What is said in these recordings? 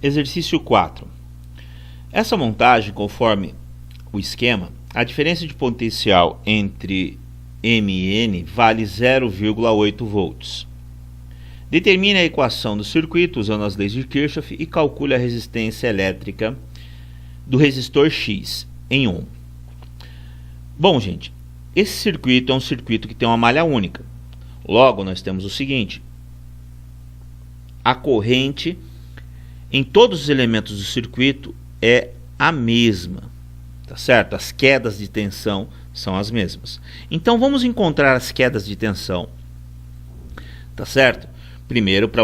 Exercício 4. Essa montagem, conforme o esquema, a diferença de potencial entre M e N vale 0,8 volts. Determine a equação do circuito usando as leis de Kirchhoff e calcule a resistência elétrica do resistor X em ohm. Bom, gente, esse circuito é um circuito que tem uma malha única. Logo, nós temos o seguinte: a corrente em todos os elementos do circuito é a mesma, tá certo? As quedas de tensão são as mesmas. Então vamos encontrar as quedas de tensão, tá certo? Primeiro, para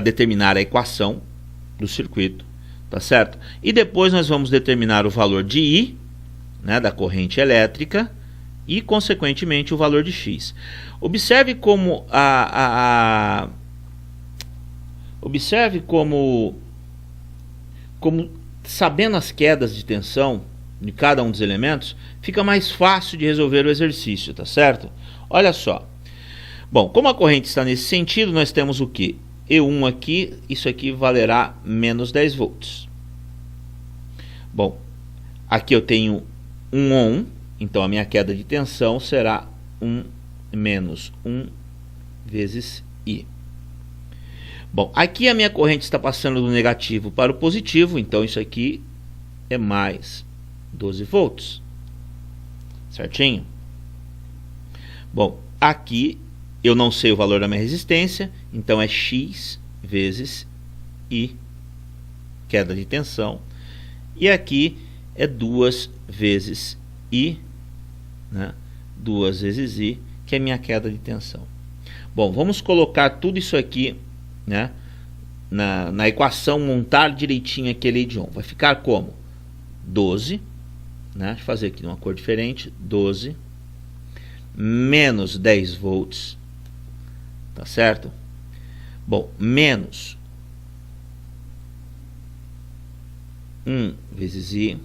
determinar a equação do circuito, tá certo? E depois nós vamos determinar o valor de I, né, da corrente elétrica, e consequentemente o valor de X. Observe como sabendo as quedas de tensão de cada um dos elementos, fica mais fácil de resolver o exercício, tá certo? Olha só. Bom, como a corrente está nesse sentido, nós temos o que? E1 aqui, isso aqui valerá menos 10 volts. Bom, aqui eu tenho 1 ohm, então a minha queda de tensão será 1 menos 1 vezes I. Bom, aqui a minha corrente está passando do negativo para o positivo, então isso aqui é mais 12 volts. Certinho? Bom, aqui eu não sei o valor da minha resistência, então é X vezes I, queda de tensão. E aqui é 2 vezes I, né? 2 vezes I, que é minha queda de tensão. Bom, vamos colocar tudo isso aqui, né, na equação, montar direitinho aquele de ohm. Vai ficar como? 12, né? Deixa eu fazer aqui uma cor diferente. 12 menos 10 volts, tá certo? Bom, menos 1 vezes I,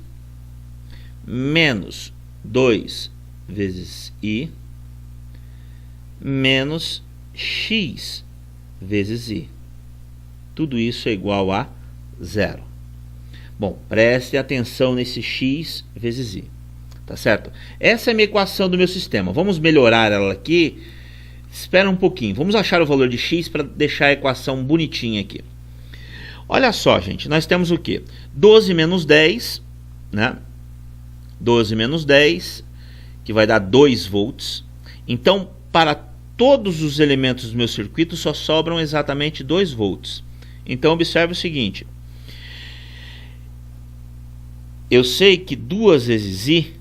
menos 2 vezes I, menos X vezes I. Tudo isso é igual a 0. Bom, preste atenção nesse X vezes I, tá certo? Essa é a minha equação do meu sistema. Vamos melhorar ela aqui. Espera um pouquinho. Vamos achar o valor de X para deixar a equação bonitinha aqui. Olha só, gente. Nós temos o quê? 12 menos 10, né? 12 menos 10, que vai dar 2 volts. Então, para todos os elementos do meu circuito, só sobram exatamente 2 volts. Então, observe o seguinte. Eu sei que 2 vezes I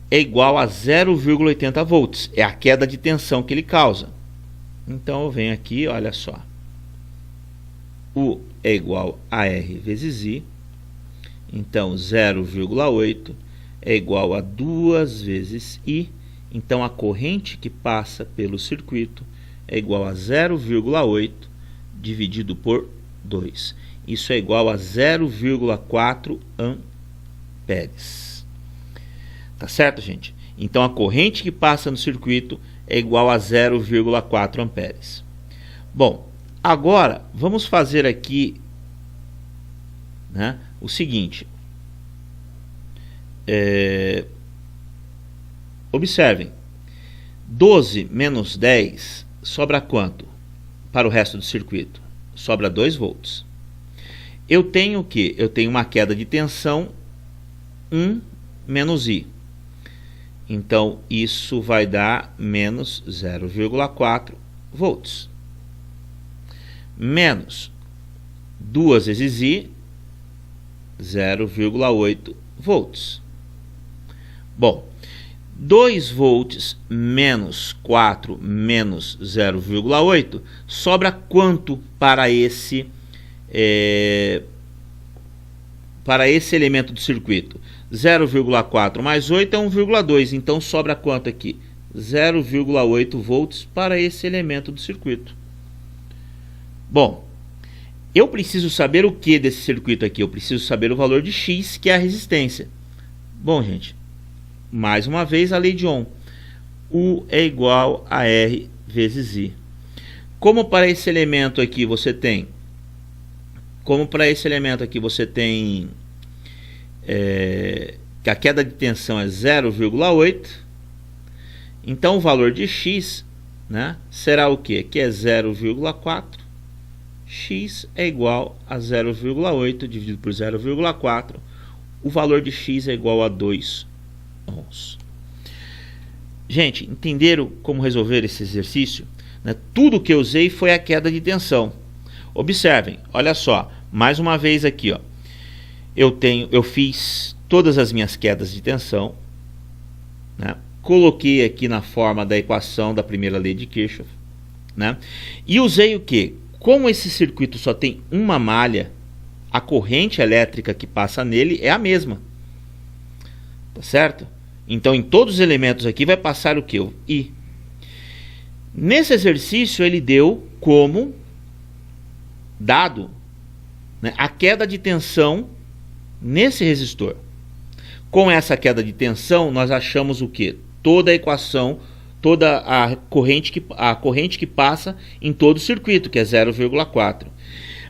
é igual a 0,80 volts. É a queda de tensão que ele causa. Então, eu venho aqui, olha só. U é igual a R vezes I. Então, 0,8 é igual a 2 vezes I. Então, a corrente que passa pelo circuito é igual a 0,8 dividido por 2. Isso é igual a 0,4 amperes. Tá certo, gente? Então, a corrente que passa no circuito é igual a 0,4 amperes. Bom, agora vamos fazer aqui, né, o seguinte. Observem, 12 menos 10 sobra quanto para o resto do circuito? Sobra 2 volts. Eu tenho o que? Eu tenho uma queda de tensão 1 menos I. Então, isso vai dar menos 0,4 volts. Menos 2 vezes I, 0,8 volts. Bom, 2 volts menos 4 menos 0,8 sobra quanto para esse elemento do circuito? 0,4 mais 8 é 1,2, então sobra quanto aqui? 0,8 volts para esse elemento do circuito. Bom, eu preciso saber o que desse circuito aqui? Eu preciso saber o valor de X, que é a resistência. Bom, gente, mais uma vez a lei de Ohm. U é igual a R vezes I. Como para esse elemento aqui você tem como para esse elemento aqui você tem que a queda de tensão é 0,8, então o valor de x, né, será o que? Que é 0,4, x é igual a 0,8 dividido por 0,4, o valor de x é igual a 2 ohms. Gente, entenderam como resolver esse exercício? Né? Tudo que eu usei foi a queda de tensão. Observem, olha só, mais uma vez aqui, ó, eu fiz todas as minhas quedas de tensão, né? Coloquei aqui na forma da equação da primeira lei de Kirchhoff, né? E usei o que? Como esse circuito só tem uma malha, a corrente elétrica que passa nele é a mesma, tá certo? Então, em todos os elementos aqui vai passar o que? O I. Nesse exercício, ele deu como dado, né, a queda de tensão nesse resistor. Com essa queda de tensão, nós achamos o que? Toda a equação, toda a corrente que passa em todo o circuito, que é 0,4.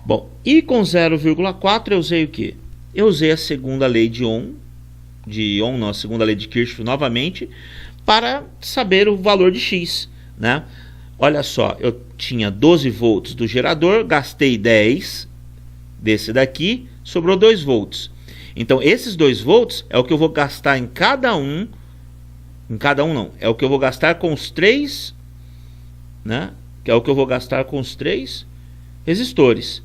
Bom, e com 0,4 eu usei o que? Eu usei a segunda lei de Ohm, a segunda lei de Kirchhoff novamente, para saber o valor de x, né? Olha só, eu tinha 12 volts do gerador, gastei 10 desse daqui, sobrou 2 volts. Então, esses 2 volts é o que eu vou gastar em cada um não, é o que eu vou gastar com os 3, né? Que é o que eu vou gastar com os 3 resistores.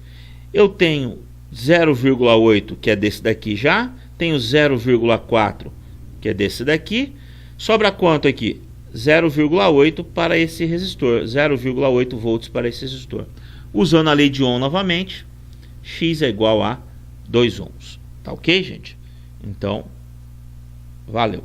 Eu tenho 0,8, que é desse daqui já, tenho 0,4, que é desse daqui. Sobra quanto aqui? 0,8 para esse resistor, 0,8 volts para esse resistor. Usando a lei de Ohm novamente, x é igual a 2 ohms. Tá ok, gente? Então, valeu.